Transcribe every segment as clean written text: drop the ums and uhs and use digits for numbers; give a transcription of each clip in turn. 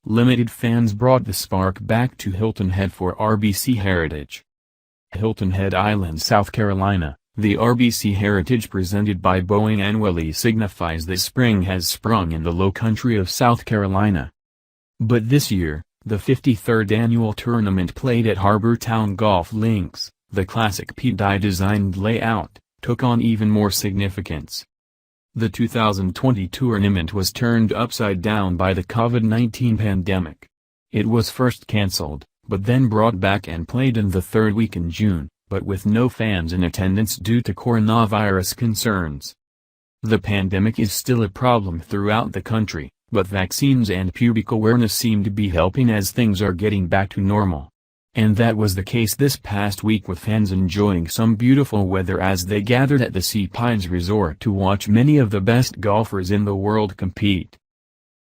limited fans brought the spark back to Hilton Head for RBC Heritage. Hilton Head Island, South Carolina, the RBC Heritage presented by Boeing annually signifies that spring has sprung in the low country of South Carolina. But this year, the 53rd annual tournament played at Harbor Town Golf Links, the classic PDI-designed layout, took on even more significance. The 2020 tournament was turned upside down by the COVID-19 pandemic. It was first cancelled, but then brought back and played in the third week in June, but with no fans in attendance due to coronavirus concerns. The pandemic is still a problem throughout the country, but vaccines and public awareness seem to be helping as things are getting back to normal. And that was the case this past week, with fans enjoying some beautiful weather as they gathered at the Sea Pines Resort to watch many of the best golfers in the world compete.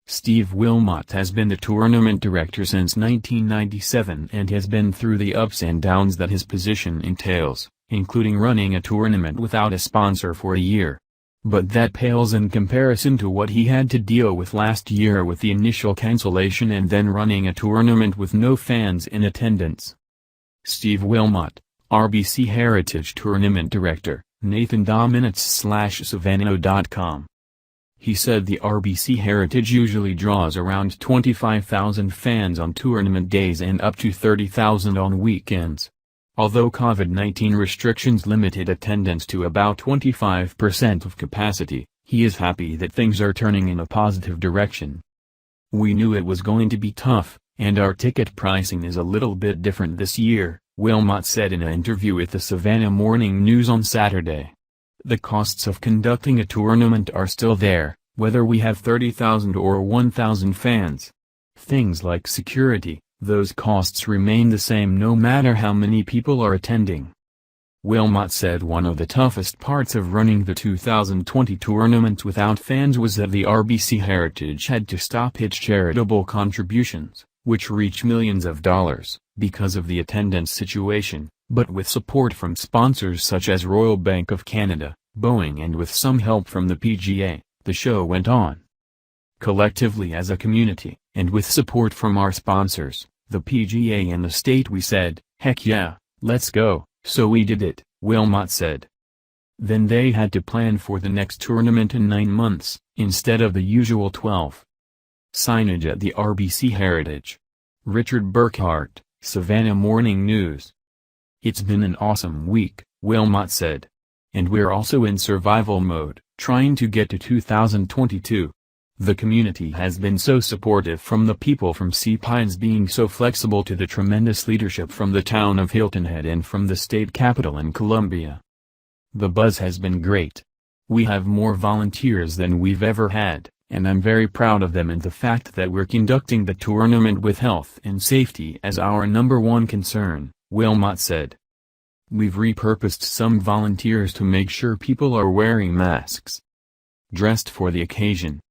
Steve Wilmot has been the tournament director since 1997 and has been through the ups and downs that his position entails, including running a tournament without a sponsor for a year. But that pales in comparison to what he had to deal with last year with the initial cancellation and then running a tournament with no fans in attendance. Steve Wilmot, RBC Heritage Tournament Director, Nathan Dominitz/Savannah.com. He said the RBC Heritage usually draws around 25,000 fans on tournament days and up to 30,000 on weekends. Although COVID-19 restrictions limited attendance to about 25% of capacity, he is happy that things are turning in a positive direction. "We knew it was going to be tough, and our ticket pricing is a little bit different this year," Wilmot said in an interview with the Savannah Morning News on Saturday. "The costs of conducting a tournament are still there, whether we have 30,000 or 1,000 fans. Things like security, those costs remain the same no matter how many people are attending." Wilmot said one of the toughest parts of running the 2020 tournament without fans was that the RBC Heritage had to stop its charitable contributions, which reach millions of dollars, because of the attendance situation, but with support from sponsors such as Royal Bank of Canada, Boeing, and with some help from the PGA, the show went on. "Collectively as a community, and with support from our sponsors, the PGA and the state, we said, heck yeah, let's go, so we did it," Wilmot said. Then they had to plan for the next tournament in 9 months, instead of the usual 12. Signage at the RBC Heritage. Richard Burkhart, Savannah Morning News. "It's been an awesome week," Wilmot said. "And we're also in survival mode, trying to get to 2022. The community has been so supportive, from the people from Sea Pines being so flexible to the tremendous leadership from the town of Hilton Head and from the state capital in Columbia. The buzz has been great. We have more volunteers than we've ever had, and I'm very proud of them and the fact that we're conducting the tournament with health and safety as our #1 concern," Wilmot said. "We've repurposed some volunteers to make sure people are wearing masks." Dressed for the occasion.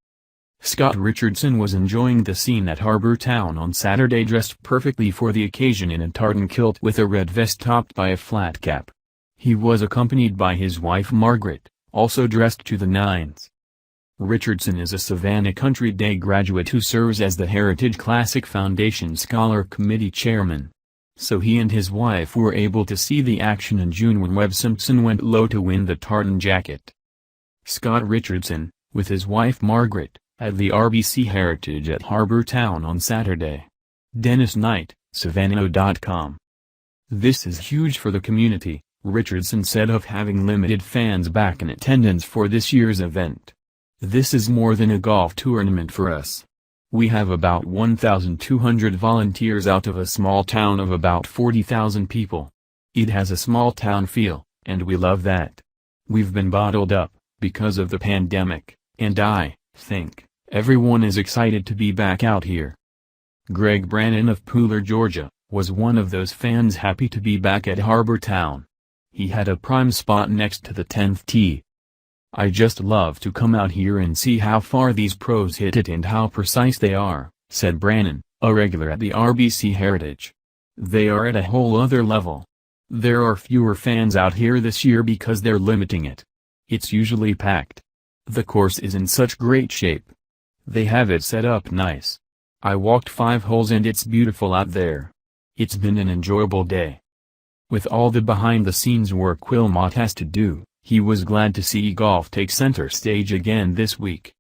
Scott Richardson was enjoying the scene at Harbor Town on Saturday, dressed perfectly for the occasion in a tartan kilt with a red vest topped by a flat cap. He was accompanied by his wife Margaret, also dressed to the nines. Richardson is a Savannah Country Day graduate who serves as the Heritage Classic Foundation Scholar Committee chairman. So he and his wife were able to see the action in June when Webb Simpson went low to win the tartan jacket. Scott Richardson, with his wife Margaret, at the RBC Heritage at Harbor Town on Saturday. Dennis Knight, Savannah.com. "This is huge for the community," Richardson said of having limited fans back in attendance for this year's event. "This is more than a golf tournament for us. We have about 1,200 volunteers out of a small town of about 40,000 people. It has a small town feel, and we love that. We've been bottled up, because of the pandemic, and I think everyone is excited to be back out here." Greg Brannon of Pooler, Georgia, was one of those fans happy to be back at Harbor Town. He had a prime spot next to the 10th tee. "I just love to come out here and see how far these pros hit it and how precise they are," said Brannon, a regular at the RBC Heritage. "They are at a whole other level. There are fewer fans out here this year because they're limiting it. It's usually packed. The course is in such great shape. They have it set up nice. I walked 5 holes and it's beautiful out there. It's been an enjoyable day. With all the behind-the-scenes work Wilmot has to do, he was glad to see golf take center stage again this week.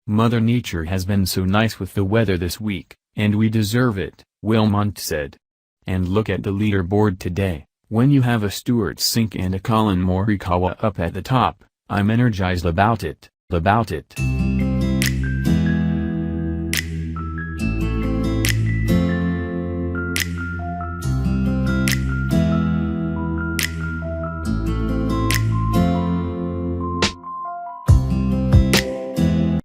Mother Nature has been so nice with the weather this week, and we deserve it, Wilmot said. And look at the leaderboard today, when you have a Stuart Sink and a Colin Morikawa up at the top, I'm energized about it.